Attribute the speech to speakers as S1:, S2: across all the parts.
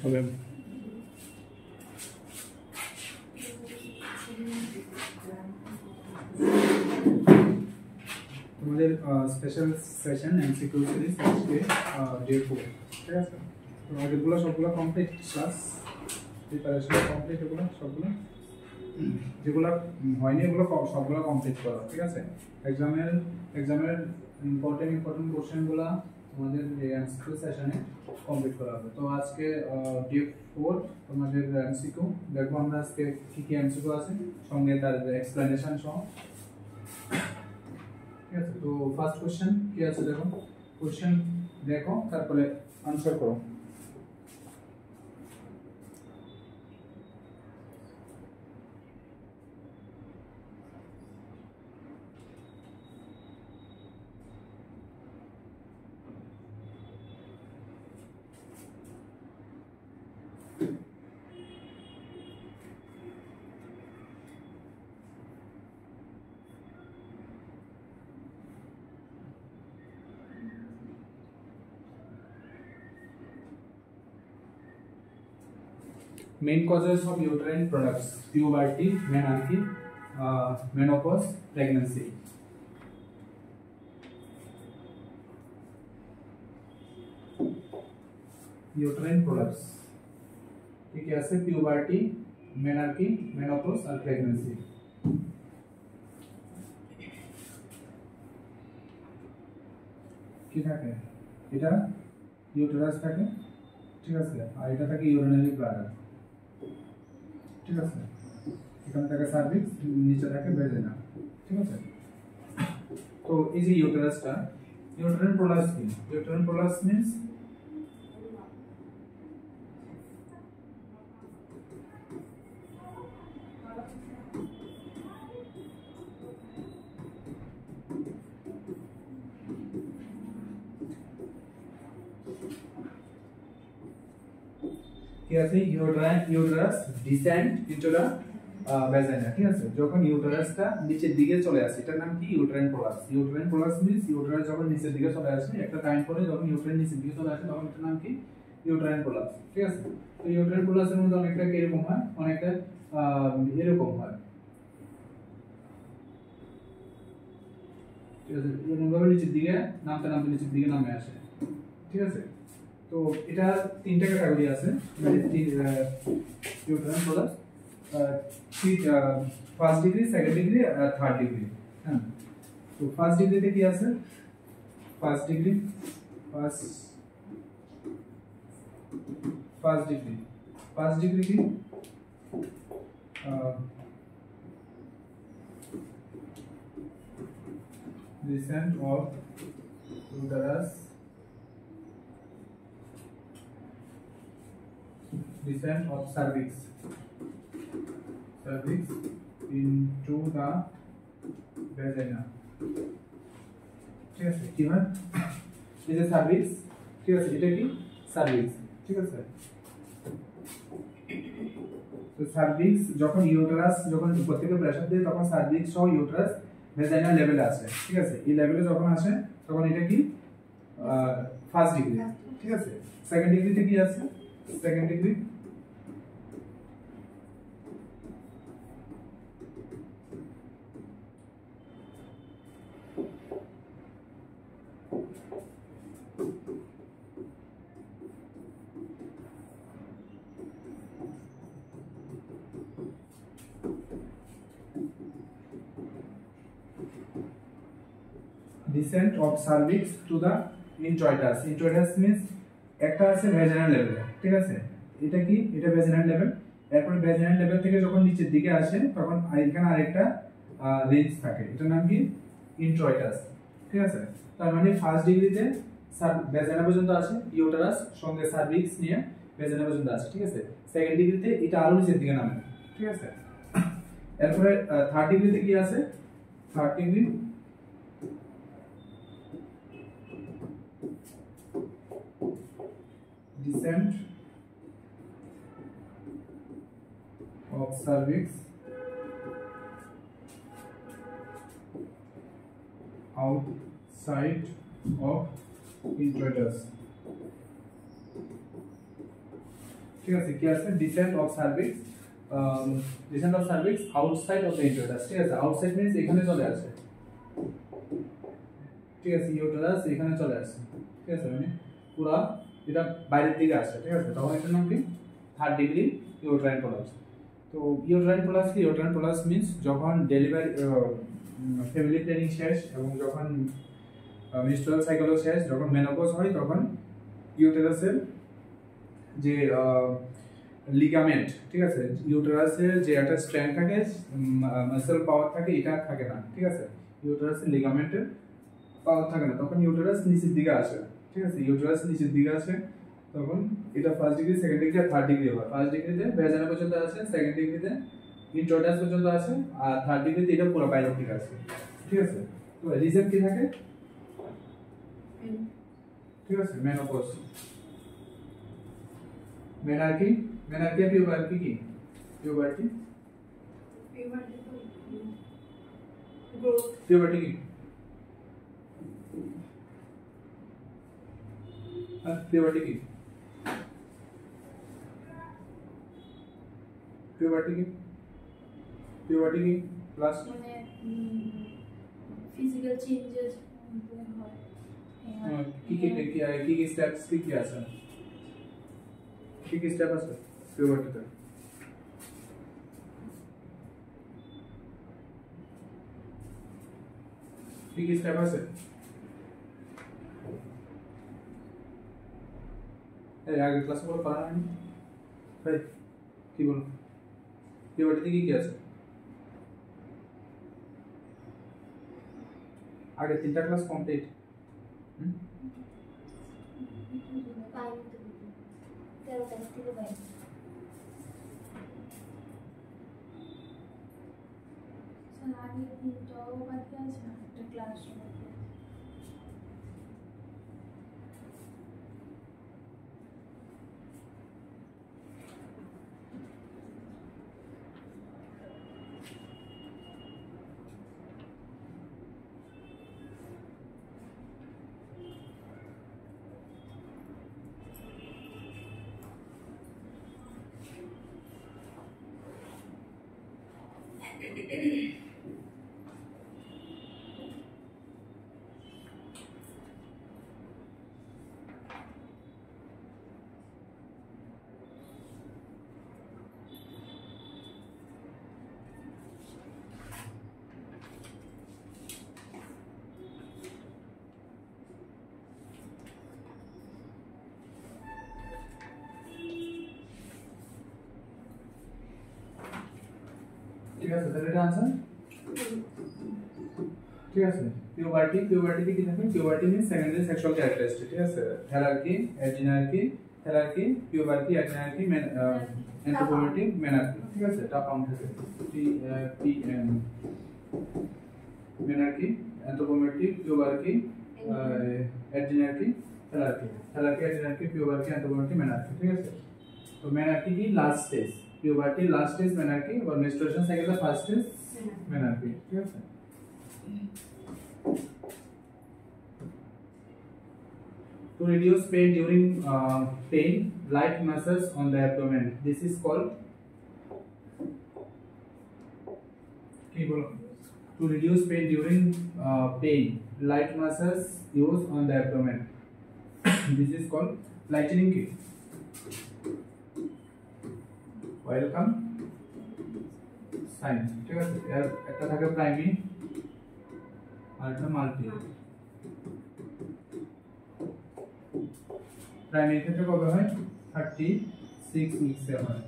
S1: হবে। তোমাদের special session MCQ series আজকে ডে 4, ঠিক আছে? তো আগেরগুলো সবগুলো কমপ্লিট ক্লাস, প্রিপারেশন কমপ্লিট, এগুলো সবগুলো যেগুলো হয়নি এগুলো সবগুলো কমপ্লিট করো, ঠিক আছে? এক্সামের ইম্পর্টেন্ট কোশ্চেনগুলো তোমাদের এই এমসিকিউ সেশনে কমপ্লিট করা হবে। তো আজকে ডে 4 তোমাদের এমসিকিউ দেখবো আমরা আজকে কি কি এমসিকিউ আছে, সঙ্গে তার এক্সপ্লেনেশন সহ, ঠিক আছে? তো ফার্স্ট কোশ্চেন কি আছে দেখো, কোশ্চেন দেখো তারপরে আনসার করো। Main causes of uterine products: puberty, menarche, menopause, pregnancy. Uterine products ঠিক আছে, puberty, menarche, menopause আর pregnancy। কি থাকে? এটা ইউটেরাস থাকে, ঠিক আছে? আর এটা থাকে ইউরিনারি ব্লাডার, ঠিক আছে? এখানে থাকে সার্ভিক্স, নিচে থাকে ভেজিনা, ঠিক আছে? তো এই যে ইউটেরাসটা, ইউটেরাইন প্রোলাপস কি? ইউটেরাইন প্রোলাপস মিন্স কি আছে, uterus descend into the vagina, ঠিক আছে? যখন ইউটেরাসটা নিচের দিকে চলে আসে এটার নাম কি? Uterine prolapse. Uterine prolapse means uterus যখন নিচের দিকে চলে আসে, একটা টাইম পরে যখন ইউটেরাইন নিচের দিকে চলে আসে তখন এটার নাম কি? ইউটেরাইন প্রোলাপস, ঠিক আছে? তো ইউটেরাইন প্রোলাপসের মধ্যে অনেকটা এরকম হয়, অনেকটা এরকম হয়, ঠিক আছে? এরকম ভাবে নিচের দিকে নামতে নামতে নিচের দিকে নামে আসে, ঠিক আছে? তো এটা তিনটা ক্যাটাগরি আছে, মানে uterine prolapse, first degree, second degree আর থার্ড ডিগ্রি। হ্যাঁ, তো ফার্স্ট ডিগ্রিতে কি আছে? ফার্স্ট ডিগ্রি কি? descent of uterus, descent of cervix into the vagina, ঠিক আছে? কি হয়? এই যে সার্ভিক্স, ঠিক আছে? এটা কি? সার্ভিক্স, ঠিক আছে? তো সার্ভিক্স যখন ইউটেরাস যখন উপর থেকে প্রেসার দেয় তখন সার্ভিক্স সহ ইউটেরাস ভ্যাজাইনাল লেভেলে আসে, ঠিক আছে? এই লেভেলে যখন আসে তখন এটা কি? ফার্স্ট ডিগ্রি, ঠিক আছে? সেকেন্ড ডিগ্রিতে কি আছে? Second degree descent of cervix to the introitus. Introitus means একটা আছে ভ্যাজিনাল লেভেলে, ঠিক আছে? এটা কি? এটা ভ্যাজিনাল লেভেল। এরপর ভ্যাজিনাল লেভেল থেকে যখন নিচের দিকে আসে তখন এখানে আরেকটা রেঞ্জ থাকে, এটার নাম কি? ইন্ট্রয়েটাস, ঠিক আছে? তার মানে ফার্স্ট ডিগ্রিতে ভ্যাজিনা পর্যন্ত আসে, ইউটেরাস সঙ্গে সার্ভিক্স নিয়ে ভ্যাজিনা পর্যন্ত আসে, ঠিক আছে? সেকেন্ড ডিগ্রিতে এটা আরো নিচের দিকে নামে, ঠিক আছে? এরপরে থার্ড ডিগ্রিতে কি আছে? Third degree descent of cervix outside of introitus, ঠিক আছে কি আছে descent of cervix outside of the uterus ঠিক আছে আউটসাইড মিন্স এখানে চলে আসে ঠিক আছে ইউটেরাস এখানে চলে আসে ঠিক আছে মানে পুরো এটা বাইরের দিকে আসে ঠিক আছে তখন এটার নাম কি 3rd ডিগ্রি ইউটেরাইন প্রলাপস তো ইউটেরাইন প্রলাপস কি ইউটেরাইন প্রলাপস মিন্স যখন ডেলিভারি ফ্যামিলি প্ল্যানিং শেষ এবং যখন মেনস্ট্রুয়াল সাইকেলও শেষ যখন মেনোপজ হয় তখন ইউটেরাসের যে লিগামেন্ট ঠিক আছে ইউটেরাসের যে একটা স্ট্রেংথ থাকে মাসল পাওয়ার থাকে এটা থাকে না ঠিক আছে ইউটেরাসের লিগামেন্টের পাওয়ার থাকে না তখন ইউটেরাস নিচের দিকে আসে ঠিক আছে ইউটেরাস নিচের দিকে আসে তখন এটা ফার্স্ট ডিগ্রি সেকেন্ড ডিগ্রি আর থার্ড ডিগ্রি হয় ফার্স্ট ডিগ্রিতে ভেজানা পর্যন্ত আসে সেকেন্ড ডিগ্রিতে ইন্ট্রোটাস পর্যন্ত আসে আর থার্ড ডিগ্রিতে এটা পুরো বাইরের দিকে আসে ঠিক আছে তো রিজন কি থাকে ঠিক আছে মেনোপজ মেনার্কি আর পিউবার্টি কি পিউবার্টি পিউবার্টি কি পিউবার্টি কি পিউবার্টি কি প্লাস
S2: মানে ফিজিক্যাল চেঞ্জেস হয়
S1: কি স্টেপস কি আছে কি স্টেপ আছে পিউবার্টিতে কি স্টেপ আছে এই আগে ক্লাসে বলো পড়া হয়নি ভাই কি বলো পিউবার্টিতে কি আছে আগে 3টা ক্লাস কমপ্লিট
S2: ক্লাস
S1: ঠিক আছে তাহলে এটা आंसर ঠিক আছে পিউবার্টি কি থাকে puberty means secondary sexual characteristic ঠিক আছে hierarchy hierarchy puberty hierarchy anthropometric menarche ঠিক আছে এটা কাউন্ট থাকে P M menarche anthropometric puberty hierarchy hierarchy puberty anthropometric menarche ঠিক আছে तो मेनार्की की last stage puberty last stage menarche और मेंस्ट्रुएशन साइकिल का फर्स्ट स्टेज मेनार्की ठीक है to reduce pain during pain light massage on the abdomen this is called কি বলো to reduce pain during pain light massage used on the abdomen this is called lightening ki welcome sign ঠিক আছে এর একটা থাকে প্রাইমি আর একটা multi primary ক্ষেত্রে কবে হয় 36 উইকসে হয়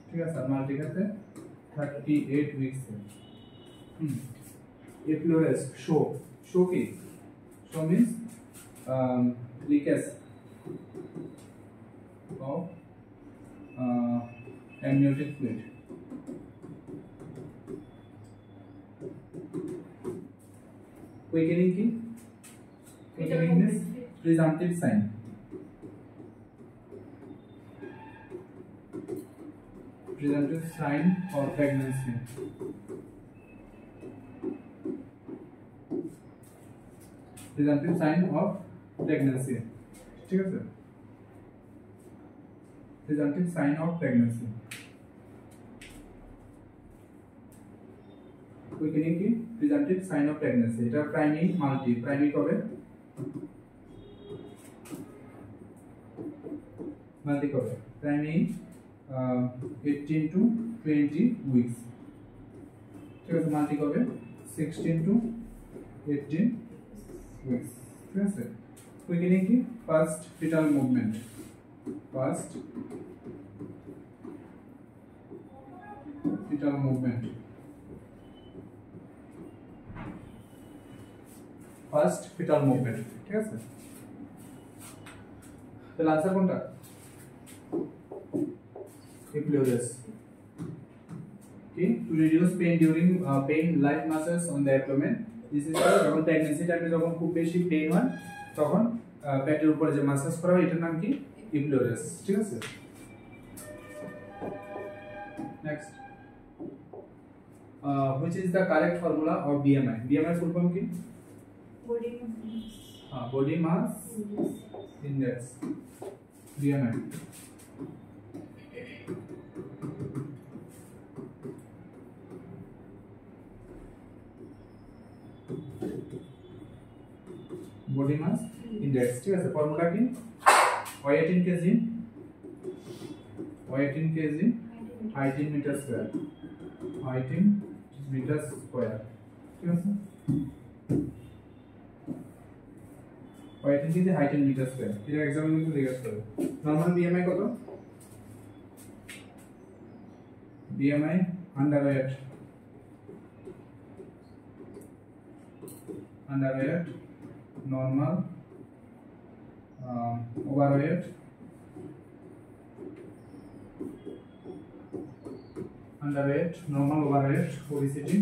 S1: ঠিক আছে আর মাল্টি ক্ষেত্রে 38 উইকসে এফ্লোরেস শো কি show means leakage of amniotic fluid quickening की quickening means presumptive sign of pregnancy presumptive sign of pregnancy ठीक है sir presumptive sign of pregnancy ওইখানে কি presumptive sign of pregnancy এটা প্রাইমারি মাল্টি প্রাইমারি কবে multi কবে primary 18 to 20 weeks ঠিক আছে মাল্টি কবে 16 to 18 weeks ঠিক আছে ওইখানে কি first fetal movement first fetal movement ঠিক আছে তাহলে आंसर কোনটা epiluris okay to reduce pain during pain light masses on the abdomen this is যখন প্রেগন্যান্সি টাইমে যখন খুব বেশি পেইন হয় তখন পেটের উপরে যে মাসাজ করা হয় এটার নাম কি epiluris ঠিক আছে next which is the correct formula of BMI full form ki body mass index BMI body mass index ঠিক আছে ফর্মুলা কি y18 kg 18 meter square 18 meter square ঠিক আছে y18 kg 18 meter square এটা एग्जाम में জিজ্ঞাসা করে নরমাল BMI কত BMI underweight normal overweight underweight normal overweight obesity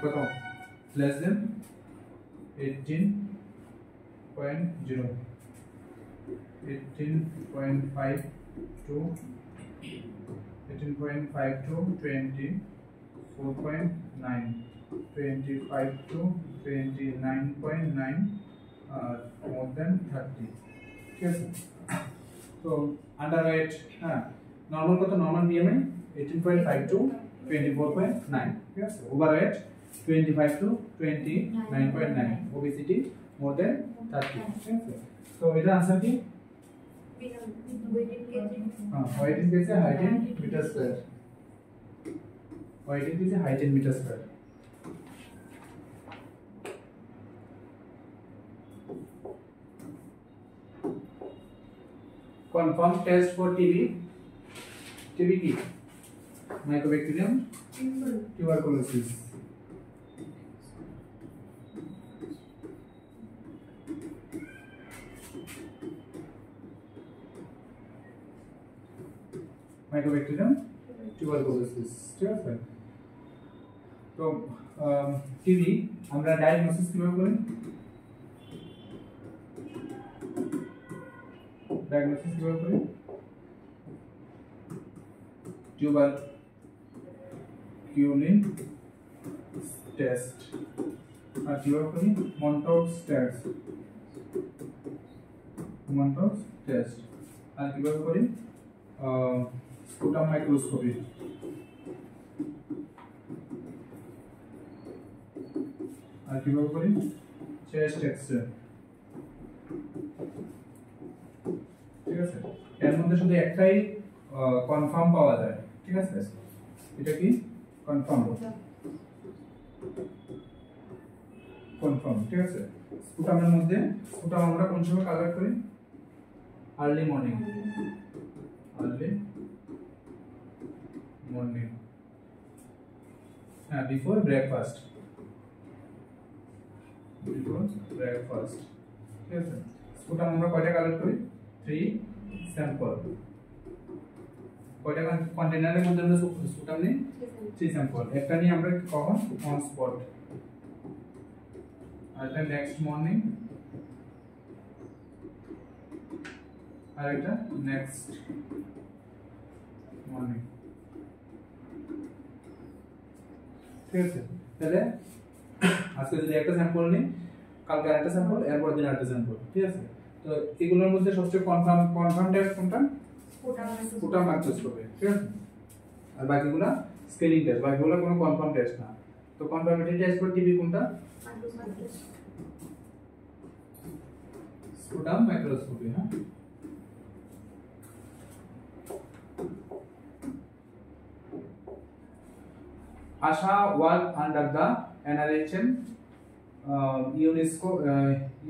S1: কত less than 18.0 18.5 to 18.5 to 20 4.9 25 to 29.9 more than 30 ঠিক আছে তো আন্ডারওয়েট হ্যাঁ নরমাল কত নরমাল BMI 18.5 to 24.9 ঠিক আছে overweight 25 to 29.9 obesity more than 30 ঠিক আছে তো এটা आंसर কি y18 कैसे 18 meter square y18 कैसे 18 meter square confirm test for TB की mycobacterium tuberculosis mycobacterium tuberculosis ঠিক আছে তো টিবি আমরা ডায়াগনোসিস কিভাবে করি tuberculin test আর কিভাবে করি Montauk's test আর কিভাবে করি sputum microscopy আর কিভাবে করি chest x-ray ঠিক আছে এর মধ্যে শুধু একটাই কনফার্ম পাওয়া যায় ঠিক আছে এটা কি কনফার্ম ঠিক আছে স্পুটামের মধ্যে স্পুটাম আমরা কোন সময় কালেক্ট করি আর্লি মর্নিং হ্যাঁ বিফোর ব্রেকফাস্ট ঠিক আছে স্পুটাম আমরা কয়টা কালেক্ট করি 3 স্যাম্পল কয়টা কন্টেইনারের মধ্যে আমরা স্পুটাম নেই 3 স্যাম্পল একটা নিয়ে আমরা কখন অন স্পট আর এটা নেক্সট মর্নিং আর এটা নেক্সট মর্নিং ঠিক আছে তাহলে আজকে যদি একটা স্যাম্পল নিই, কালকে আরেকটা স্যাম্পল, এরপর দিন আরেকটা স্যাম্পল, ঠিক আছে? তো এগুলোর মধ্যে সবচেয়ে কনফার্ম টেস্ট কোনটা? স্পুটাম মাইক্রোস্কোপি, ঠিক আছে? আর বাকিগুলো স্কেলিং টেস্ট, বাকিগুলো কোনো কনফার্ম টেস্ট না। তো কনফার্মেটরি টেস্ট ফর টিবি কোনটা? Sputum microscopy. হ্যাঁ, Asha worked under the NRHM,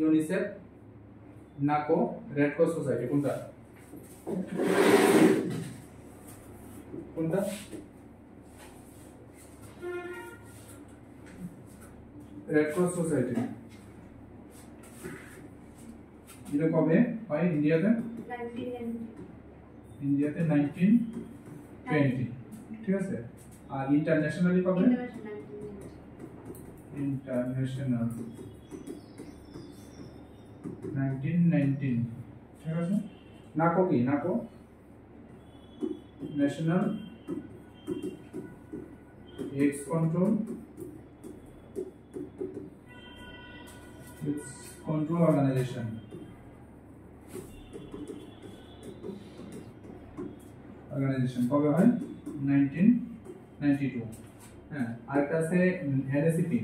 S1: UNICEF, NACO, Red Cross Society কোনটা? কোনটা? Red cross society. এটা কবে হয় ইন্ডিয়াতে? 1920, ঠিক আছে? আর ইন্টারন্যাশনালি কবে? ইন্টারন্যাশনাল 1919, ঠিক আছে? নাকো কি? NACO national AIDS control organization. কবে হয়? 1992। হ্যাঁ, আরেকটা আছে এনএসিপি।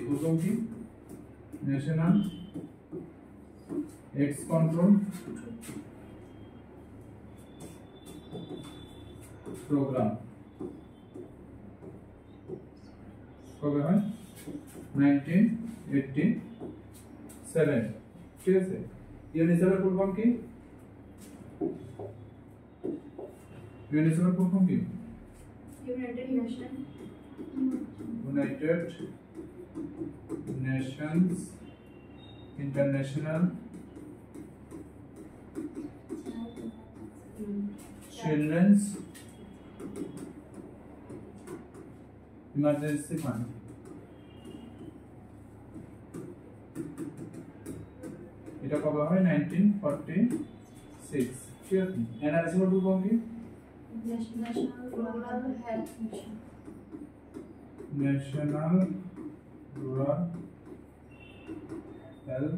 S1: প্রথম কি? National AIDS control program. কবে হয়? 1987, ঠিক আছে? ইউনিসেফের ফুল ফর্ম কি? ইউনিসেফের ফুল ফর্ম কি? United Nations international children's emergency fund. এটা কবে হয়? 1946, ঠিক আছে? এনআরসি এর ফুল ফর্ম কি? National rural health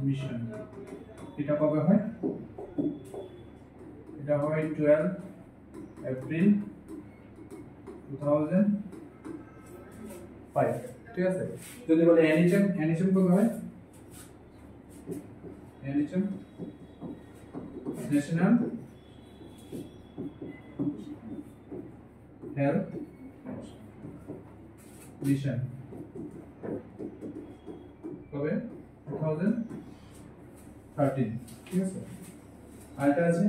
S1: mission. এটা কবে হয়? এটা হয় 12 এপ্রিল 2005, ঠিক আছে? যদি বলে এনএইচএম কবে হয়? NHM national health mission. কবে? 2013, ঠিক আছে? আরেকটা আছে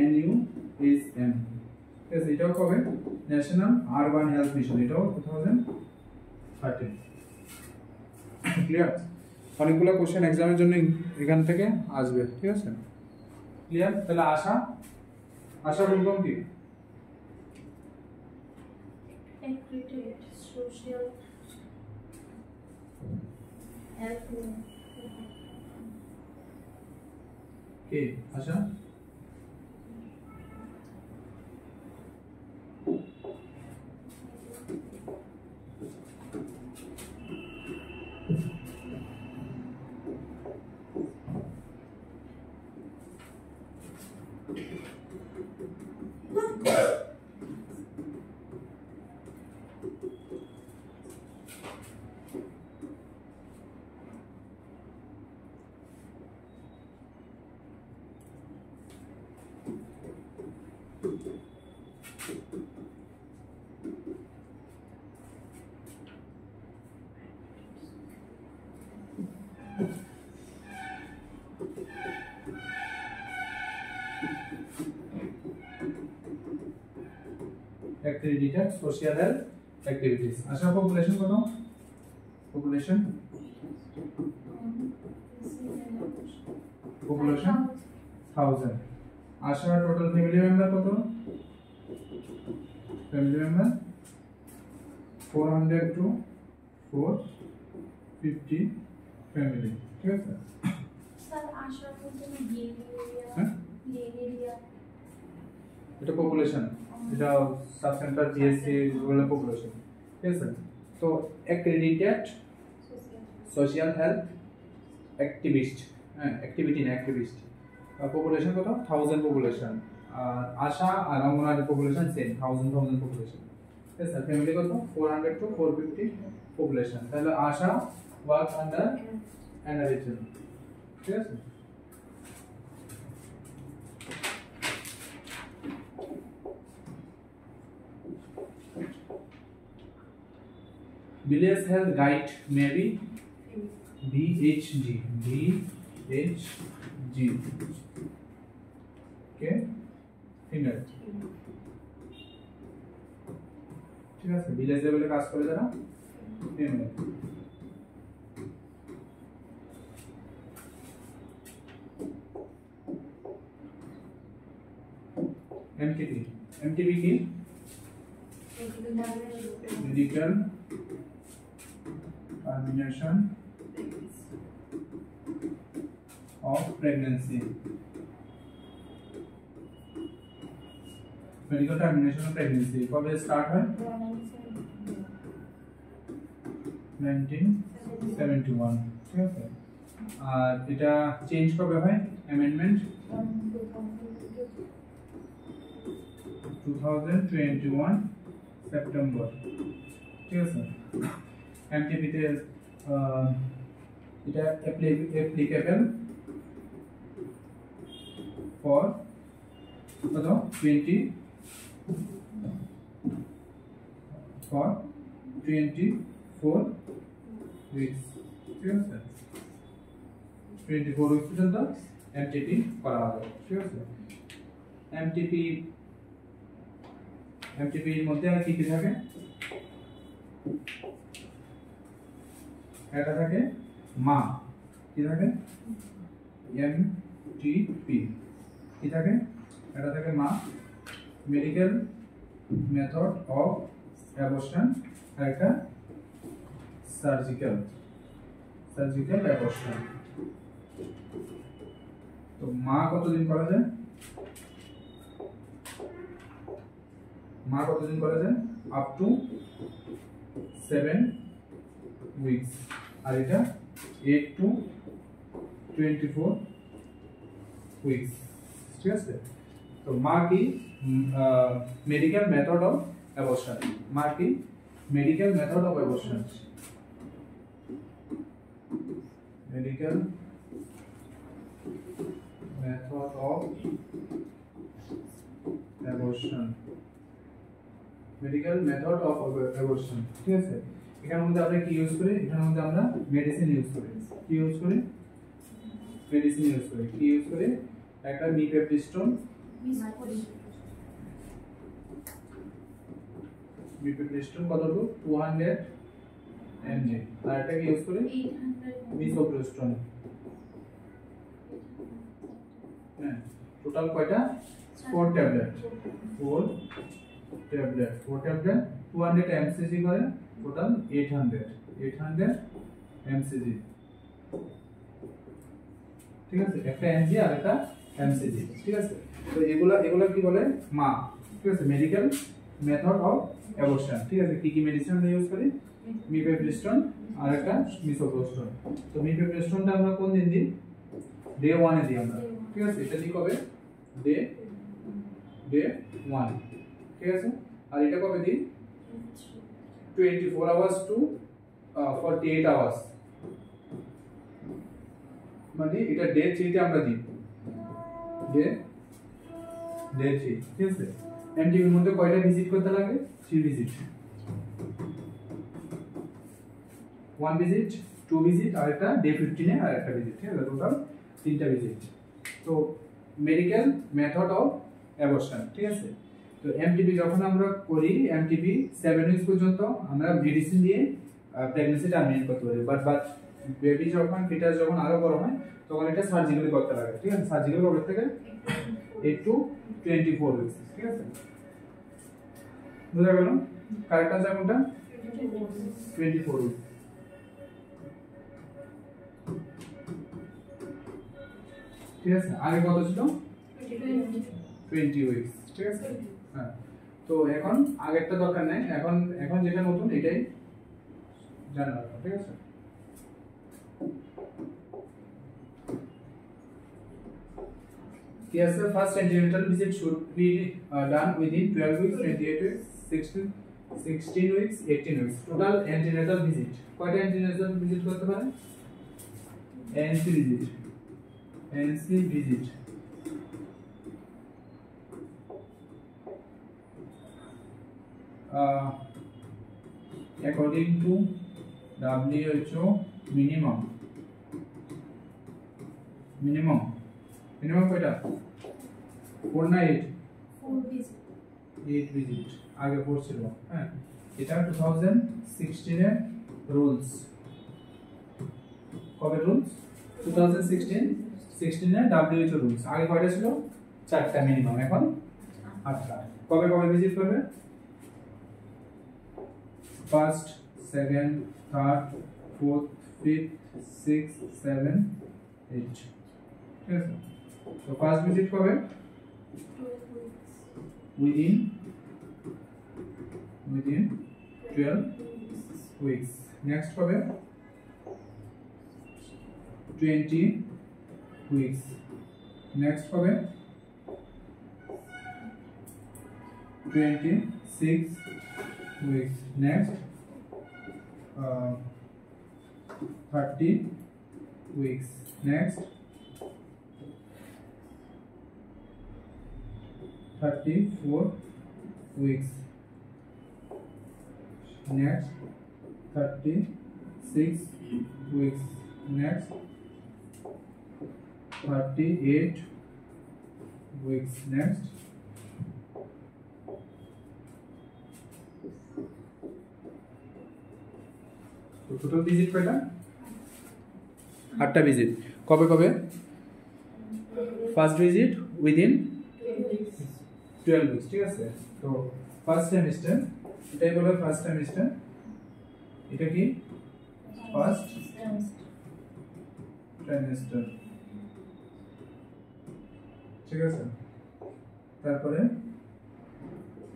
S1: NUHM, ঠিক আছে? এটাও কবে? National urban health mission. এটাও 2013। ক্লিয়ার? অনেকগুলো কোশ্চেন এক্সামের জন্য এখান থেকে আসবে, ঠিক আছে? ক্লিয়ার? তাহলে আশা বললাম কি?
S2: সোশ্যাল হেল্প
S1: কে আশা? Accredited social health activities. আশা পপুলেশন কত? পপুলেশন 1000। আশা টোটাল ফ্যামিলি মেম্বার কত? ফ্যামিলি মেম্বার 400 to 450 ফ্যামিলি, ঠিক আছে?
S2: স্যার আশা বলতে
S1: এটা পপুলেশন, এটা sub centre GSC rural population, ঠিক আছে। তো অ্যাক্রেডিটেড সোশ্যাল হেলথ অ্যাক্টিভিস্ট, হ্যাঁ অ্যাক্টিভিটি না অ্যাক্টিভিস্ট। পপুলেশন কত 1000 পপুলেশন, আর আশা আর অঙ্গনারী পপুলেশন সেম 1000 পপুলেশন, ঠিক আছে। ফ্যামিলি কত 400 to 450 পপুলেশন। তাহলে আশা ওয়ার্ক আন্ডার NRHM, ঠিক আছে। Village Health Guide may be VHG, okay, finger, ঠিক আছে। ভিলেজ লেভেলে কাজ করে যারা ফিমেল। MTP কি? Medical termination of pregnancy, medical termination of pregnancy কবে স্টার্ট হয়? 1971, ঠিক আছে। আর এটা চেঞ্জ কবে হয়? অ্যামেন্ডমেন্ট 2021 সেপ্টেম্বর, ঠিক আছে। MTP তে এটা অ্যাপ্লিকেবল for কত 24 weeks, ঠিক আছে। 24 weeks পর্যন্ত MTP করা হবে, ঠিক আছে। MTP এর মধ্যে আর কি কি থাকে? এটা থাকে মা, কি থাকে? MTP কি থাকে? এটা থাকে মা, মেডিকেল মেথড অফ অ্যাবর্শন, আর একটা সার্জিক্যাল অ্যাবর্শন। তো মা কতদিন করা যায়? আপ টু 7 weeks, আর এটা 8 to 24 weeks, ঠিক আছে। তো মা কি মেডিকেল মেথড অফ অ্যাবর্শন, মা কি medical method of abortion, medical method of abortion, medical method of abortion, ঠিক আছে। এখানের মধ্যে আমরা কি ইউজ করি? এখানের মধ্যে আমরা মেডিসিন ইউজ করি। কি ইউজ করি? মেডিসিন ইউজ করি। কি ইউজ করি? একটা মিফেপ্রিস্টোন, কতটুকু 200 mg, আর এটা কি ইউজ করি? মিসোপ্রিস্টোন, হ্যাঁ। টোটাল কয়টা? 4 ট্যাবলেট 200 mcg করে, টোটাল 800 mcg, ঠিক আছে। একটা mg আর একটা mcg, ঠিক আছে। তো এগুলা কি বলে? মা, ঠিক আছে। মেডিকেল মেথড অফ অ্যাবর্শন, ঠিক আছে। কি কি মেডিসিন আমরা ইউজ করি? মিফেপ্রিস্টোন আর একটা মিসোপ্রিস্টোন। তো মিফেপ্রিস্টোনটা আমরা কোন দিন দিই? ডে 1 এ দিই আমরা, ঠিক আছে। এটা দিই কবে? ডে 1, ঠিক আছে। আর এটা কবে দিই? 24 hours to 48 hours, মানে এটা ডে 3 তে আমরা দিই, ডে 3, ঠিক আছে। এমটিপি এর মধ্যে কয়টা ভিজিট করতে লাগে? 3 ভিজিট, 1 ভিজিট, 2 ভিজিট, আর একটা ডে 15 এ আর একটা ভিজিট, ঠিক আছে। টোটাল 3টা ভিজিট। তো মেডিকেল মেথড অফ অ্যাবর্শন, ঠিক আছে। তো এমটিপি যখন আমরা করি, এমটিপি 7 উইকস পর্যন্ত আমরা মেডিসিন দিয়ে প্রেগন্যান্সি টার্মিনেট করতে পারি। বাট বেবি যখন ফিটাস যখন আরো বড় হয় তখন এটা সার্জিক্যালি করতে লাগে, ঠিক আছে। সার্জিক্যাল কবে থেকে? 8 to 24 উইকস, ঠিক আছে। বুঝা গেল? কারেক্ট আনসার কোনটা? 24 উইকস, ঠিক আছে। আগে কত ছিল? 20 উইকস, ঠিক আছে। হ্যাঁ, তো এখন আগেরটা দরকার নাই, এখন এখন যেটা নতুন এটাই জানা দরকার, ঠিক আছে। Yes, sir. First antenatal visit should be done within 12 weeks, 28 weeks, 16 weeks, 18 weeks. Total antenatal visit. কয়টা antenatal visit করতে পারে? ANC visit. ANC visit. According to WHO, minimum কয়টা? 4 না 8? 8 ভিজিট আগে পড়ছিল। হ্যাঁ, এটা 2016 এর রুলস। কবে রুলস? 2016 এর WHO রুলস। আগে কয়টা ছিল? 4টা মিনিমাম, এখন 8টা। কবে কবে ভিজিট করবে? First, second, third, fourth, fifth, six, 7, 8, ঠিক আছে। তো ফার্স্ট ভিজিট কবে? within 12 weeks. Next কবে? 20 weeks. Next কবে? 26 weeks. Next 30 weeks. Next 34 weeks. Next 36 weeks. Next 38 weeks. Next তো টোটাল ভিজিট কয়টা? 8টা ভিজিট। কবে কবে? ফার্স্ট ভিজিট উইদিন 12 weeks, ঠিক আছে। তো ফার্স্ট সেমিস্টার, এটাই বলে ফার্স্ট সেমিস্টার। এটা কি? ফার্স্ট ট্রাইমেস্টার, ঠিক আছে। তারপরে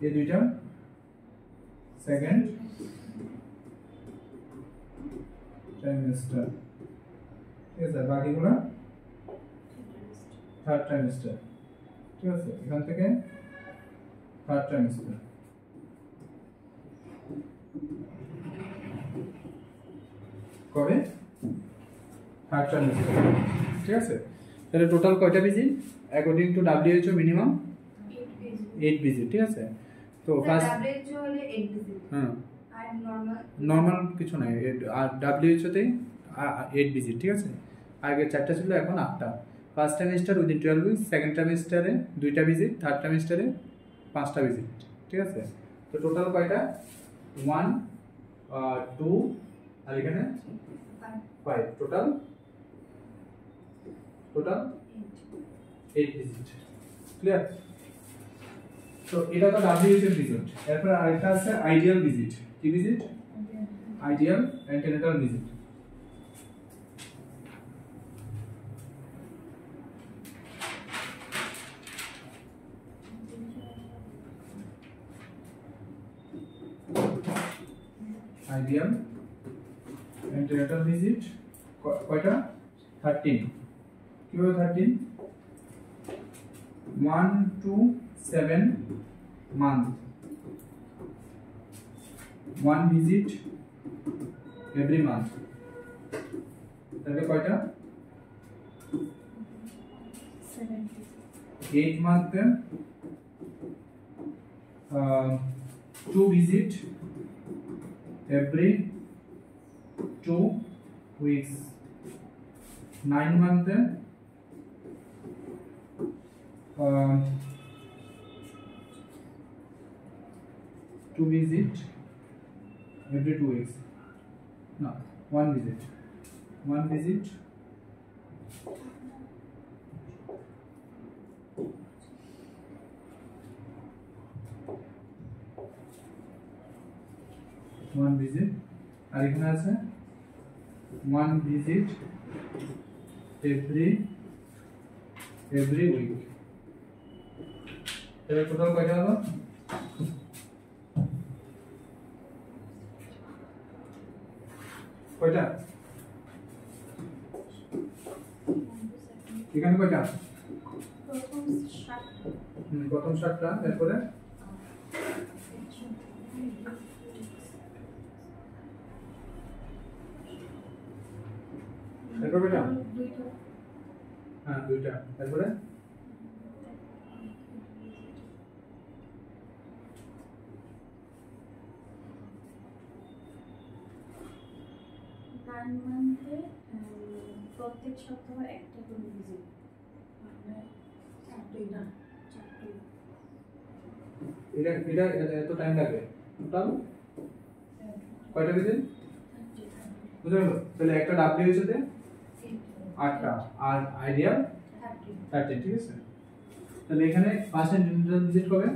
S1: এই দুইটা সেকেন্ড ট্রাইমেস্টার, ঠিক আছে। বাকিগুলো থার্ড ট্রাইমেস্টার, ঠিক আছে। এখান থেকে থার্ড ট্রাইমেস্টার। কবে? থার্ড ট্রাইমেস্টার, ঠিক আছে। তাহলে টোটাল কয়টা visit? According to WHO minimum 8 visit, ঠিক আছে। তো ফার্স্ট
S2: WHO হলে 8 ভিজিট।
S1: হ্যাঁ,
S2: আর
S1: নরমাল কিছু নাই, আর WHO তে 8 ভিজিট, ঠিক আছে। আগে 4টা ছিল, এখন 8টা। First semester within 12 weeks, second সেমিস্টারে 2টা ভিজিট, থার্ড সেমিস্টারে 5টা ভিজিট, ঠিক আছে। তো টোটাল কয়টা? 1 2 আর এখানে 5, টোটাল 8 ভিজিট। ক্লিয়ার? তো এটা তো WHO ভিজিট। এরপর আরেকটা আছে আইডিয়াল ভিজিট। কি visit? Ideal antenatal visit. Ideal antenatal visit কয়টা? 13। কিভাবে 13? 1 to 7 month, 1 visit every month। তাহলে কয়টা? 8 month 2 visit every 2 weeks। 9 month 2 visit every 2 weeks। No, 1 visit 1 visit আর এখানে আছে 1 visit every week। তাহলে টোটাল কয়টা হলো? কয়টা? এখানে কয়টা?
S2: প্রথম 7টা
S1: প্রথম 7টা, তারপরে তারপরে কয়টা?
S2: 2টা
S1: হ্যাঁ 2টা, তারপরে
S2: গান মান্থে প্রত্যেক সপ্তাহে একটা করে ভিজিট মানে 4টা।
S1: এত টাইম লাগবে টোটাল কয়টা ভিজিট? বুঝা গেল? তাহলে একটা ডাব্লিউ হচ্ছে 8টা আর আইডিয়াল 13, ঠিক আছে? তাহলে এখানে ফার্স্ট এন্ড ইন্টারনাল ভিজিট কবে?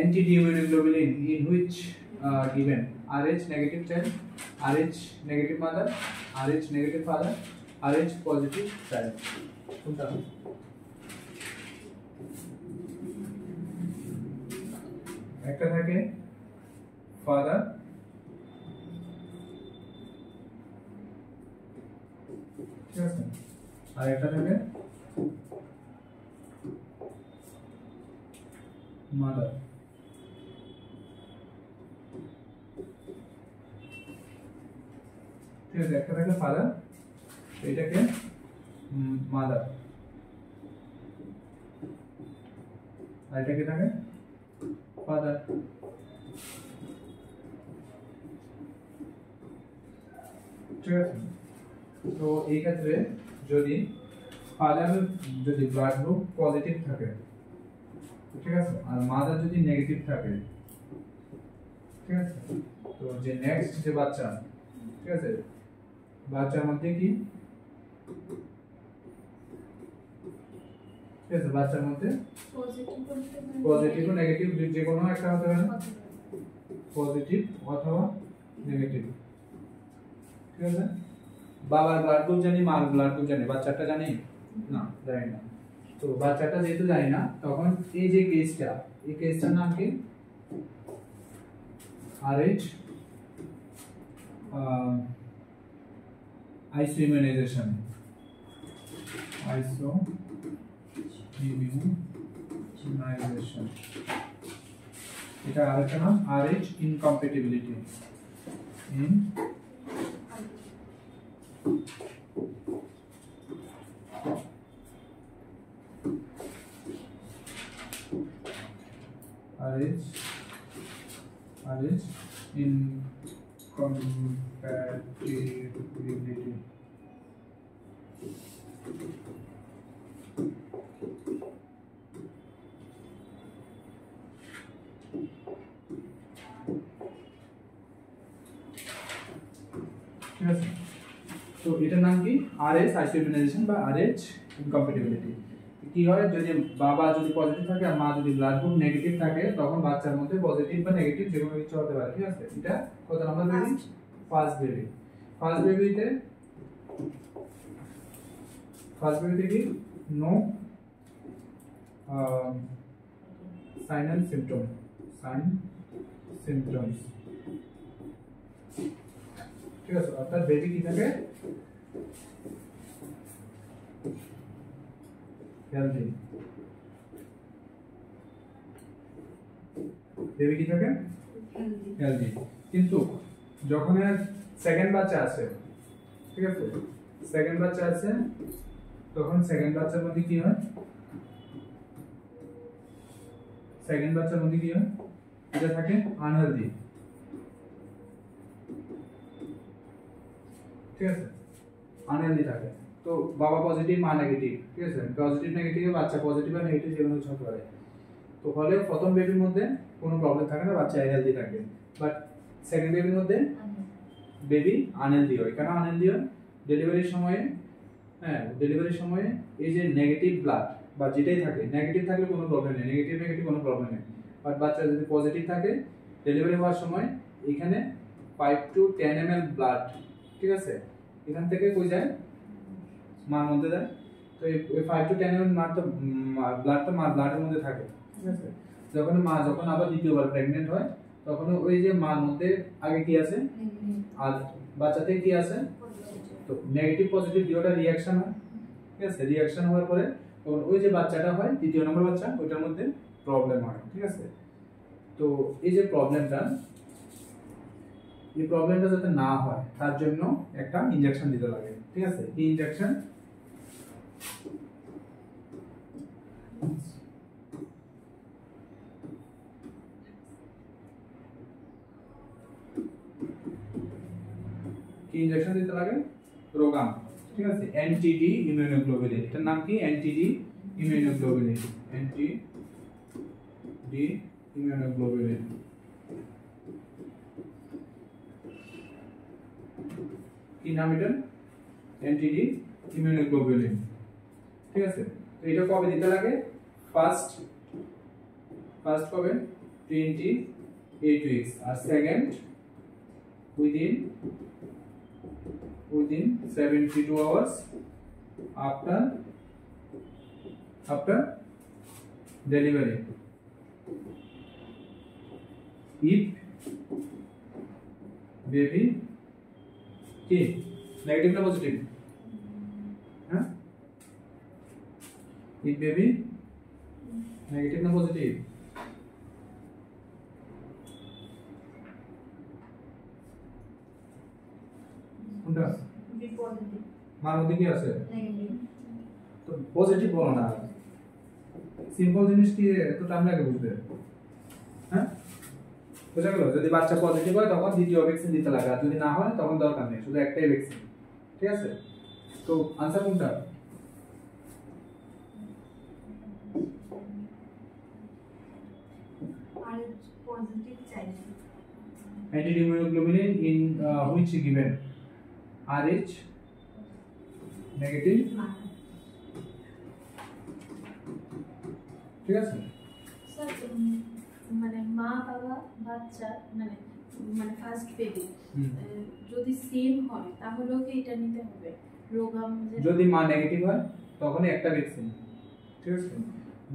S1: Anti-immunoglobulin in which given Rh negative child, Rh negative mother, Rh negative father, Rh positive child. কোনটা? একটা থাকে ফাদার, ঠিক আছে, আর একটা থাকে মাদার। ঠিক আছে, একটা থাকে ফাদার, এটাকে মাদার, আর এটাকে থাকে ফাদার। ঠিক আছে, তো এই ক্ষেত্রে যদি ফাদার যদি ব্লাড গ্রুপ পজিটিভ থাকে, ঠিক আছে, আর মাদার যদি নেগেটিভ থাকে, ঠিক আছে, তো যে নেক্সট যে বাচ্চা, ঠিক আছে, বাচ্চার মধ্যে কি, ঠিক আছে, বাচ্চার মধ্যে পজিটিভ ও নেগেটিভ যে কোনো একটা হতে পারে, পজিটিভ অথবা নেগেটিভ। ঠিক আছে, বাবার ব্লাড গ্রুপ জানি, মার ব্লাড গ্রুপ জানি, বাচ্চাটা জানি না, জানি না। তো বাচ্চাটা যেহেতু জানি না, তখন এই যে কেসটা, এই কেসটার নাম কি? RH আইসোইমিউনাইজেশন, আইসোইমিউনাইজেশন। এটা আরেকটা নাম RH ইনকম্প্যাটিবিলিটি। RH incompatibility. ঠিক আছে, তো এটার নাম কি? RH আইসোইমিউনাইজেশন বা RH ইনকম্প্যাটিবিলিটি। কি হয়, যদি বাবা যদি পজিটিভ থাকে আর মা যদি ব্লাড গ্রুপ নেগেটিভ থাকে, তখন বাচ্চার মধ্যে পজিটিভ বা নেগেটিভ যে কোনো কিছু হতে পারে। ঠিক আছে, এটা কত number baby? First baby. First বেবিতে কি নো সাইন এন্ড সিম্পটমস। ঠিক আছে, অর্থাৎ বেবি কি থাকে? হেলদি। বেবি কি থাকে? হেলদি। কিন্তু যখন এর সেকেন্ড বাচ্চা আসে, ঠিক আছে, সেকেন্ড বাচ্চা আসে, তখন সেকেন্ড বাচ্চার মধ্যে কি হয়? সেকেন্ড বাচ্চার মধ্যে কি হয়? এটা থাকে আনহেলদি। ঠিক আছে, আনহেলদি থাকে। তো বাবা পজিটিভ, মা নেগেটিভ। ঠিক আছে, পজিটিভ নেগেটিভ, বাচ্চা পজিটিভ আর নেগেটিভ যে কোনো কিছু হতে পারে। তো ফলে প্রথম বেবির মধ্যে কোনো প্রবলেম থাকে না, বাচ্চা হেলদি থাকে। বাট সেকেন্ড বেবির মধ্যে বেবি আনহেলদি হয়। কেন আনহেলদি হয়? ডেলিভারির সময়ে, হ্যাঁ, ডেলিভারির সময়ে এই যে নেগেটিভ ব্লাড বা যেটাই থাকে, নেগেটিভ থাকলে কোনো প্রবলেম নেই, নেগেটিভ কোনো প্রবলেম নেই। বাট বাচ্চা যদি পজিটিভ থাকে, ডেলিভারি হওয়ার সময় এখানে 5 to 10 ml ব্লাড, ঠিক আছে, এখান থেকে কই যায়, মার মধ্যে যায়। তো এই 5 to 10 ml মার তো ব্লাডটা মার ব্লাডের মধ্যে থাকে, ঠিক আছে। যখন আবার দ্বিতীয়বার প্রেগন্যান্ট হয় তখন ওই যে মার মধ্যে আগে কি আছে আর বাচ্চাতে কি আছে, তো নেগেটিভ পজিটিভ দুটোটা রিঅ্যাকশন হয়, ঠিক আছে। রিঅ্যাকশন হওয়ার পরে তখন ওই যে বাচ্চাটা হয় দ্বিতীয় নম্বর বাচ্চা, ওইটার মধ্যে প্রবলেম হয়, ঠিক আছে। তো এই যে প্রবলেমটা, এই প্রবলেমটা যাতে না হয় তার জন্য একটা ইনজেকশন দিতে লাগে, ঠিক আছে। কি ইনজেকশন? কি ইনজেকশন দিতে লাগে? রোগাম, ঠিক আছে। এনটিডি ইমিউনোগ্লোবুলিন, এটার নাম কি? এনটিডি ইমিউনোগ্লোবুলিন, এনটিডি ইমিউনোগ্লোবুলিন। কি নাম এটা? এনটিডি ইমিউনোগ্লোবুলিন, ঠিক আছে। তো এটা কবে দিতে লাগে? ফার্স্ট কবে? 28 উইকস, আর second within 72 hours after delivery, if baby কি নেগেটিভ না পজিটিভ? হ্যাঁ, if baby নেগেটিভ না পজিটিভ? কোনটা? মার মধ্যে কি আছে? তো পজিটিভ বলো না, সিম্পল জিনিস কি এত টাইম লাগে বুঝতে? হ্যাঁ, বুঝা গেল? যদি বাচ্চা পজিটিভ হয় তখন দ্বিতীয় ভ্যাকসিন দিতে লাগে, আর যদি না হয় তখন দরকার নেই, শুধু একটাই ভ্যাকসিন, ঠিক আছে। তো আনসার কোনটা? Anti immunoglobulin in which given? RH negative, ঠিক আছে।
S2: স্যার মানে মা বাবা বাচ্চা মানে ফার্স্ট বেবি যদি সেম হয় তাহলেও কি এটা নিতে হবে? রোগাম
S1: যদি মা নেগেটিভ হয় তখন একটা ভ্যাকসিন, ঠিক আছে।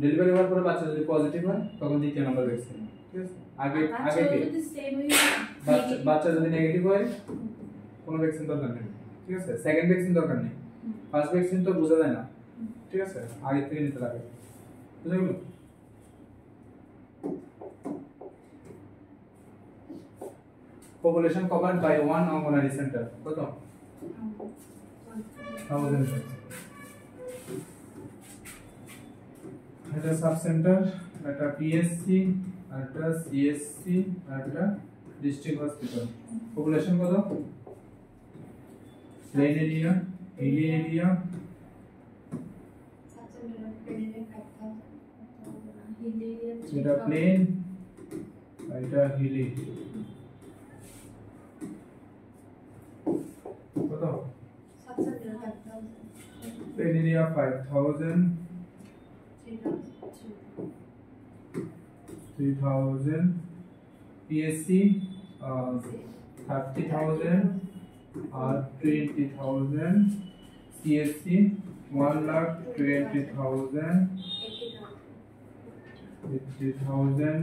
S1: ডেলিভারি হওয়ার পরে বাচ্চা যদি পজিটিভ হয় তখন দ্বিতীয় নম্বর ভ্যাকসিন, ঠিক আছে। আগে কি
S2: যদি সেম হয়,
S1: বাচ্চা যদি নেগেটিভ হয় কোনো ভ্যাকসিন দরকার নেই, ঠিক আছে। সেকেন্ড ভ্যাকসিন দরকার নেই, ফার্স্ট ভ্যাকসিন তো বোঝা যায় না, ঠিক আছে, আগে থেকে নিতে লাগে, বুঝা গেল? Population covered by one Anganwadi center, কত? 1000। এটা সাব সেন্টার, এটা পিএসসি, এটা সিএসসি, এটা ডিস্ট্রিক্ট হসপিটাল। পপুলেশন কত? প্লেন এরিয়া, হিলি এরিয়া, এটা প্লেন, এটা হিলি, কত? প্লেন এরিয়া 5000, 3000, PSC 30,000 और 20,000, CSC 1,20,000, 80,000,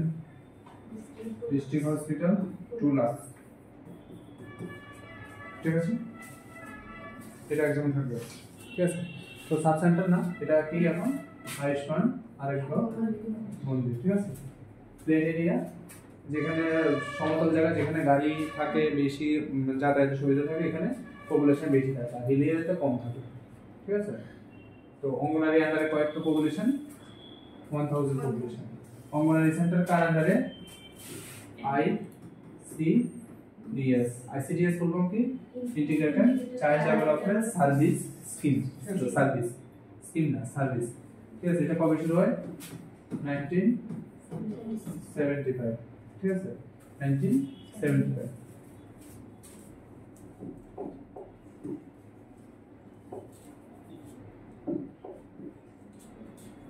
S1: ডিস্ট্রিক্ট হসপিটাল 2 লাখ, ঠিক আছে। এটা একদম থাকবে, ঠিক আছে। তো সাব সেন্টার না, এটা কি এখন আয়ুষ্মান আরোগ্য মন্দির, ঠিক আছে। প্লেন এরিয়া যেখানে সমতল জায়গা, যেখানে গাড়ি থাকে বেশি, যাতায়াতের সুবিধা থাকে, এখানে পপুলেশন বেশি থাকে, আর হিলি এরিয়াতে কম থাকে, ঠিক আছে। তো অঙ্গনারী আন্ডারে কয়েকটা পপুলেশন, 1000 পপুলেশন। অঙ্গনারী সেন্টার কার আন্ডারে? ICDS। ICDS ফুল ফর্ম কি? Integrated child development service scheme, ঠিক আছে। সার্ভিস স্কিম না, সার্ভিস, ঠিক আছে। এটা কবে শুরু হয়? 1975, ঠিক আছে, 1975।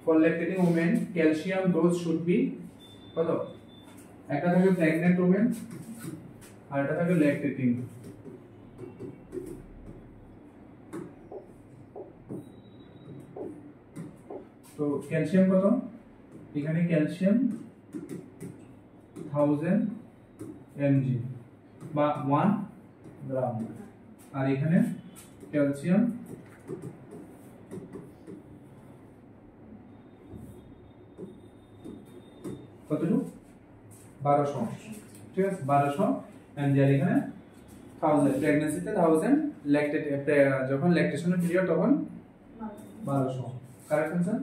S1: For lactating women, calcium dose should be কত? একটা থাকে প্রেগন্যান্ট ওমেন আর এটা থাকে ল্যাকটেটিং। তো ক্যালসিয়াম কত, এখানে ক্যালসিয়াম 1000 mg বা 1 গ্রাম, আর এখানে ক্যালসিয়াম কতটুকু 1200, ঠিক আছে 1200 mg, আর এখানে 1000 প্রেগন্যান্সিতে 1000, ল্যাকটেট যখন ল্যাকটেশনের পিরিয়ড তখন 1200। কারেক্ট आंसर,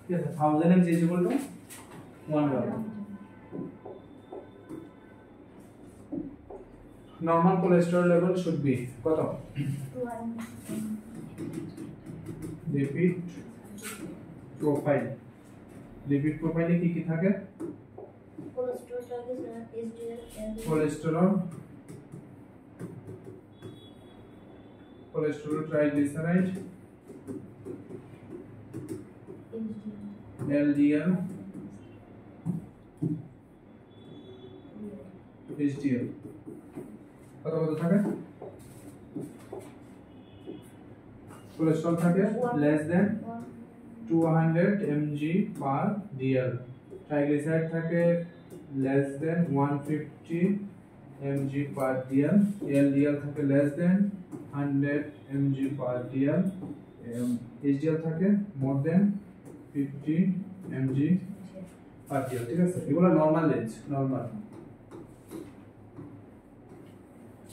S1: ঠিক আছে 1000 mg is equal to 1 gram। normal cholesterol level should be কত, lipid profile, lipid profile কি কি থাকে, cholesterol triglyceride, LDL, HDL কত কত থাকে, কোলেস্টেরল থাকে less than 200 mg per dl, triglyceride থাকে less than 150 mg per dl, LDL থাকে less than 100 mg per dl, HDL থাকে more than 50 mg per dl, ঠিক আছে এগুলো নরমাল রেঞ্জ, নরমাল,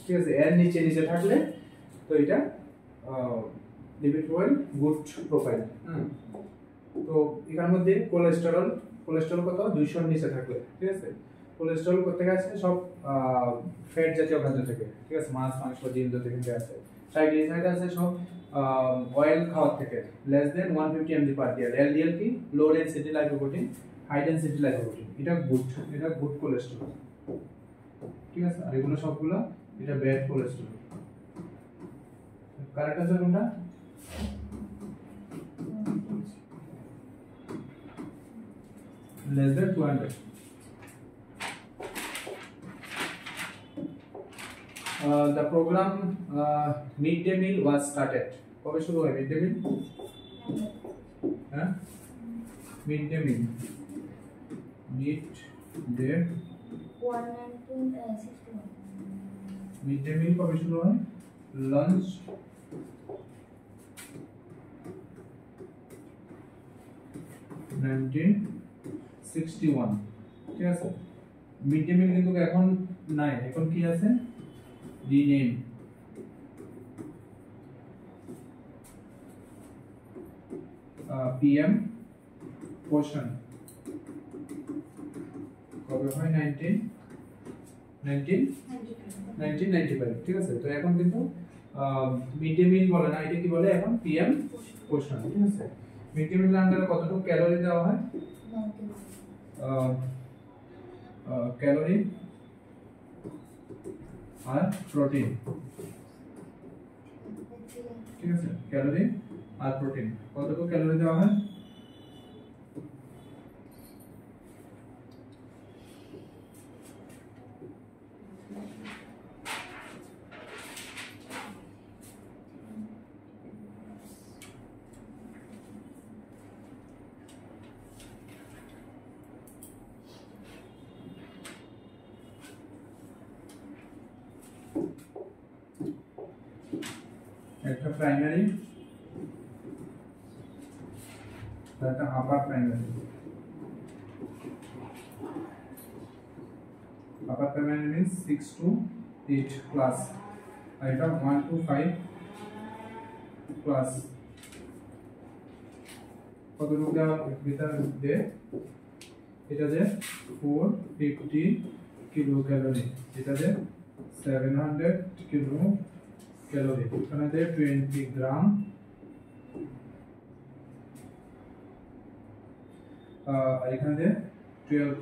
S1: ঠিক আছে এর নিচে নিচে থাকলে তো এটা লিপিড প্রোফাইল গুড প্রোফাইল। তো এর মধ্যে কোলেস্টেরল, কোলেস্টেরল কত 200 এর নিচে থাকলে, ঠিক আছে কোলেস্টেরল করতে গেছে সব ফ্যাট জাতীয় খাদ্য থেকে, ঠিক আছে মাছ মাংস ডিম দুধ থেকে আছে, ট্রাইগ্লিসারাইড আছে সব অয়েল খাওয়া থেকে less than 150 mg per dl, LDL কি low density lipoprotein, high density lipoprotein, এটা গুড কোলেস্টেরল, ঠিক আছে আর এগুলো সবগুলো এটা ব্যাড কোলেস্টেরল। কারেক্ট आंसर কোনটা, less than 200। The program midday meal was started, কবে শুরু হয় midday meal, হ্যাঁ midday meal, midday meal কবে শুরু হয়, লাঞ্চ 1961, ঠিক আছে মিড ডে মিল কিন্তু এখন নাই, এখন কি আছে রিনেম, PM পোষণ কবে হয় 1995, ঠিক আছে তো এখন কিন্তু মিড ডে মিল বলে না, এটা কি বলে এখন PM পোষণ, ঠিক আছে মিড ডে মিলের আন্ডারে কতটুকু ক্যালোরি দেওয়া হয়, ক্যালোরি আর প্রোটিন, ঠিক আছে ক্যালোরি আর প্রোটিন কতটুকু ক্যালোরি দেওয়া হয়, একটা প্রাইমারি একটা upper primary, upper primary means 6 to 8 class, আর এটা 1 to 5 ক্লাস, কতটুকু দেওয়া ভিতরে দে, এটা যে 450 কিলো ক্যালোরি, এটা যে 700 কিলো ক্যালোরি, এখানে যে 20 গ্রাম, আর এখানে যে 12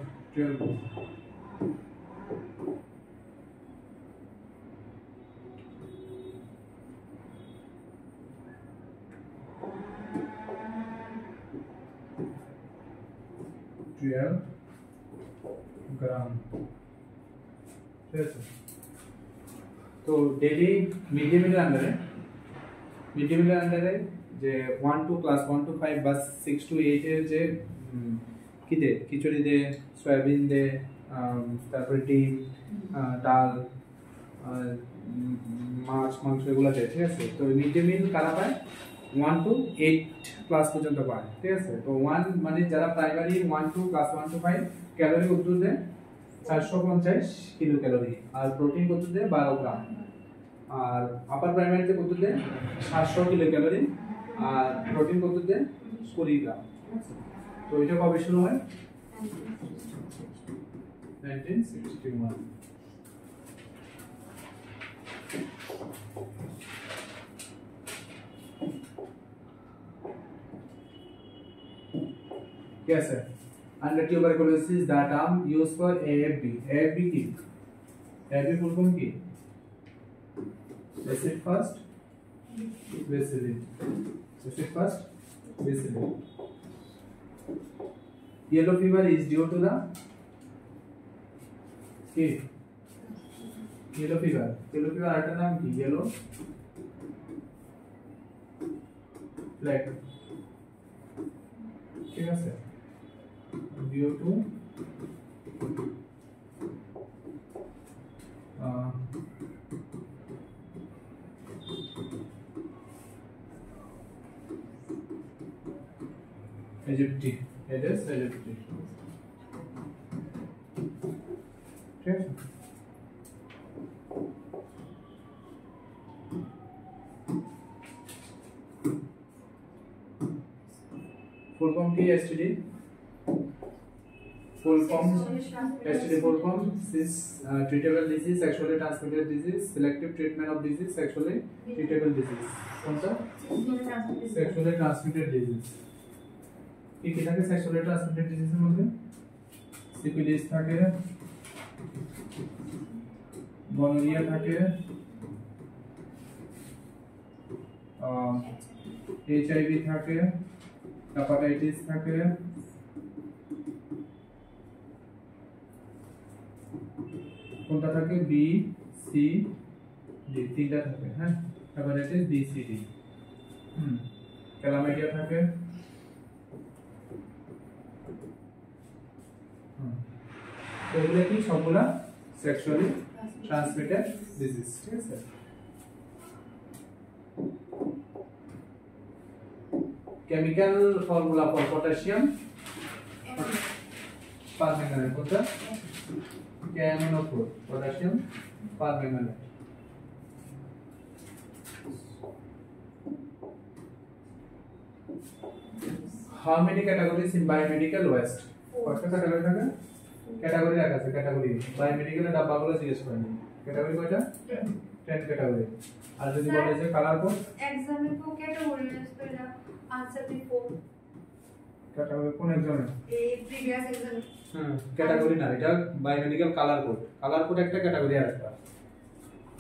S1: 12 গ্রাম। ঠিক আছে, তো ডেইলি মিড ডে মিলের আন্ডারে যে 1 to ক্লাস 1 to 5 বা 6 to 8 এর যে কি দে, খিচুড়ি দে, সয়াবিন দে, তারপরে ডিম, ডাল, মাছ, মাংস এগুলো দেয়। ঠিক আছে, তো মিড ডে মিল কারা পায়? 1 to 8 ক্লাস পর্যন্ত পায়। ঠিক আছে, তো 1 মানে যারা primary 1 to class 1 to 5 calorie কত দেয়? 450 কিলো ক্যালোরি, আর প্রোটিন কত দেয়? 12 গ্রাম। আর আপার প্রাইমারিতে কত দেয়? 700 কিলো ক্যালোরি, আর প্রোটিন কত দেয়? 20 গ্রাম। তো এটা কবে শুরু হয়? 1961। Yes, sir. Under tuberculosis, the term used for AFB. AFB কি? AFB full form কি? Acid first, bacillin. Acid first, bacillin. Yellow fever is due to the কি? Yellow fever. Yellow fever আরেকটা নাম কি? Yellow flag. ঠিক আছে, due to Aegypti, Aedes aegypti। ঠিক আছে, ফুল ফর্ম কি? STD full form, STD full form is treatable disease, sexually transmitted disease, selective treatment of disease, sexually treatable disease। কোনটা? sexually transmitted disease। কি কি থাকে sexually transmitted disease এর মধ্যে? Syphilis থাকে, গনোরিয়া থাকে, HIV থাকে, হেপাটাইটিস থাকে, কোনটা থাকে? B, C, D, তিনটা থাকে। হ্যাঁ, হেপাটাইটিস B, C, D। ক্যালামাইডিয়া থাকে। এগুলো কি? সবগুলা সেক্সুয়ালি ট্রান্সমিটেড ডিজিজ। ঠিক আছে, chemical formula for potassium permanganate. কোনটা? KMnO4, potassium permanganate। How many categories in biomedical waste? কয়টা ক্যাটাগরি থাকে? ক্যাটাগরি রাখা আছে, ক্যাটাগরি বায়োমেডিক্যালের ডাব্বাগুলো জিজ্ঞেস করেন। ক্যাটাগরি কয়টা? 10 ক্যাটাগরি। আর যদি বলে যে কালার কোড,
S2: एग्जाम को कैटेगरी तो এটা आंसर बिफोर
S1: ক্যাটাগরি কোন एग्जाम
S2: এই প্রিভিয়াস एग्जाम।
S1: ক্যাটাগরি না, এটা biomedical colour code. Colour code একটা ক্যাটাগরি আর একটা।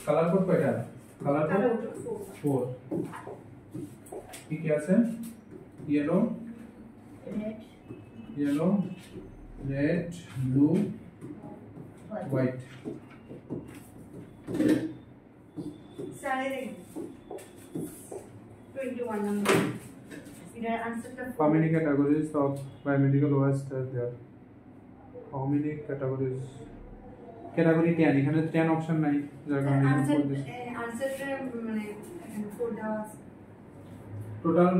S1: কালার কোড কয়টা? Colour code 4। কি কি আছে? Yellow, red, blue, white.
S2: सारे 21 नंबर इधर आंसर का।
S1: How many categories of biomedical waste are there? How many categories? Category 10, এখানে 10 অপশন নাই, যার কারণে
S2: আনসারটা মানে 4 দেওয়া আছে।
S1: টোটাল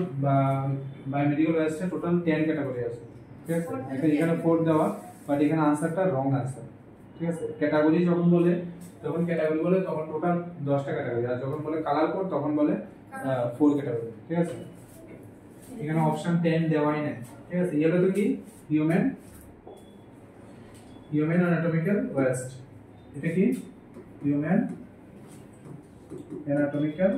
S1: বায়োমেডিক্যাল ওয়েস্টে টোটাল 10 ক্যাটাগরি আছে। ঠিক আছে, এখানে 4 দেওয়া, বাট এখানে আনসারটা রং আনসার। ঠিক আছে, ক্যাটাগরি যখন বলে, যখন ক্যাটাগরি বলে তখন টোটাল 10টা ক্যাটাগরি, আর যখন বলে কালার কোড তখন বলে 4 ক্যাটাগরি। ঠিক আছে, এখানে অপশন 10 দেওয়াই নাই। ঠিক আছে, ইয়েলো তো কি? Human anatomical waste. এটা কি? Human anatomical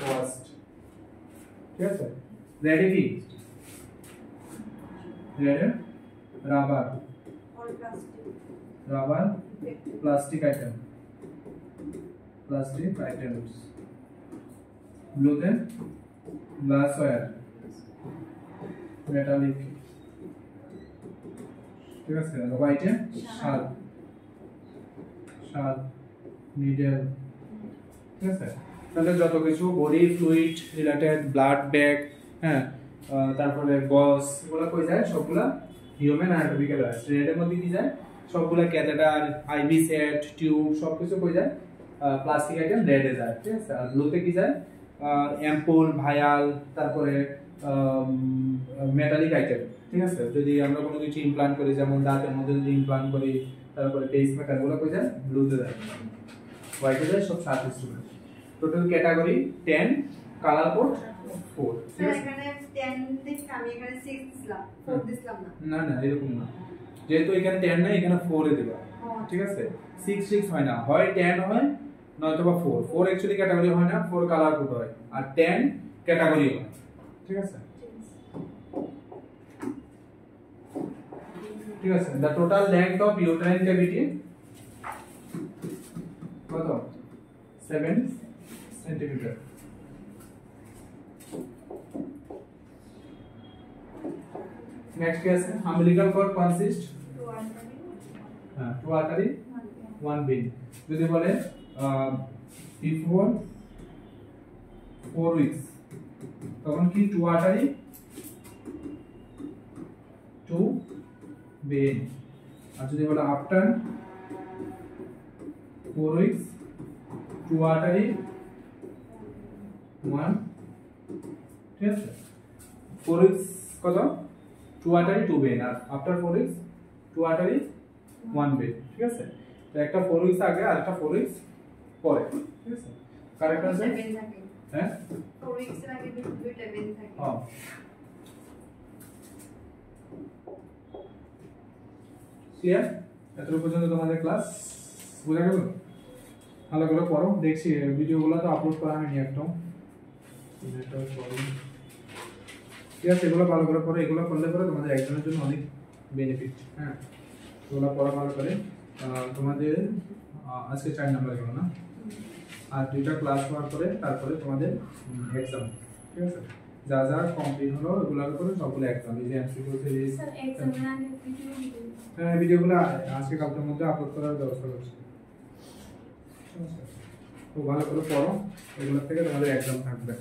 S1: waste. ঠিক আছে, রেডি কি? রেড রাবার,
S2: और plastic
S1: rubber, plastic item, plastic items, ব্লুতে গ্লাসওয়্যার, মেটালিক, ঠিক আছে। আর হোয়াইটে শার্প, নিডেল, ঠিক আছে। তাহলে যত কিছু body fluid related, blood bag, হ্যাঁ, তারপরে গস, এগুলো কই যায়? সবগুলা হিউম্যান অ্যানাটমিক্যাল আছে। এর মধ্যে কি যায়? সবগুলা ক্যাথেটার, আইভি সেট, টিউব সবকিছু কই যায়? প্লাস্টিক আইটেম রেডে যায়, ঠিক আছে। আর ব্লুতে কি যায়? অ্যাম্পুল, ভায়াল, তারপরে মেটালিক আইটেম, ঠিক আছে। যদি আমরা কোনো কিছু ইমপ্লান্ট করি, যেমন দাঁতের মধ্যে যদি ইমপ্লান্ট করি, তারপরে পেসমেকার, গুলো কই যায়? ব্লুতে যায়। হোয়াইটে যায় সব Surf instrument. Total category 10, colour code 4।
S3: Sir এখানে 10 দিচ্ছি, আমি এখানে 6 দিলাম, 4 দিলাম না।
S1: না এরকম না, যেহেতু এখানে 10 নাই, এখানে 4 এ দিবা, ঠিক আছে। 6 হয় না, হয় 10 হয় নয়তো বা 4। 4 অ্যাকচুয়ালি ক্যাটাগরি হয় না, 4 কালার কোড হয়, আর 10 ক্যাটাগরি হয়, ঠিক আছে। ঠিক আছে। The total length of uterine cavity কত? 7 সেন্টিমিটার। নেক্সট কি আছে? umbilical cord consist, two artery, 1 vein। যদি বলে বিফোর 4 উইকস, তখন কি? 2 আর্টারি, 2 vein। আর যদি বলে আফটার 4 উইকস, 2 আর্টারি, 1, ঠিক আছে। 4 উইকস কত? 2 আর্টারি, 2 vein। আর আফটার 4 উইকস 2 আর্টারি, 1 vein, ঠিক আছে। তো একটা 4 উইকস আগে আর একটা 4 উইকস পরে, ঠিক আছে। কারেক্ট আছে? হ্যাঁ,
S3: 4 উইকস এর আগে দুইটা বেন থাকে।
S1: হ্যাঁ। ক্লিয়ার? এতটুকু পর্যন্ত তোমাদের ক্লাস বুঝা গেল? ভালো করে পড়ো। দেখছি ভিডিওগুলো তো আপলোড করা হয়নি একদম, ঠিক আছে। এগুলো ভালো করে পড়ো, এগুলো করলে পরে তোমাদের এক্সামের জন্য অনেক বেনিফিট। হ্যাঁ, এগুলো পড়া ভালো করে। তোমাদের আজকে 4 নাম্বার গেল না, আর 2টা ক্লাস হওয়ার পরে তারপরে তোমাদের এক্সাম, ঠিক আছে। যা যা কমপ্লিট হলো এগুলোর উপরে সবগুলো এক্সাম। এই যে এমসিকিউ সিরিজ,
S2: স্যার এক্সামের আগে ভিডিও
S1: হ্যাঁ, ভিডিওগুলো আজকে কালকের মধ্যে আপলোড করার ব্যবস্থা করছি। তো ভালো করে পড়ো, এগুলোর থেকে তোমাদের এক্সাম থাকবে।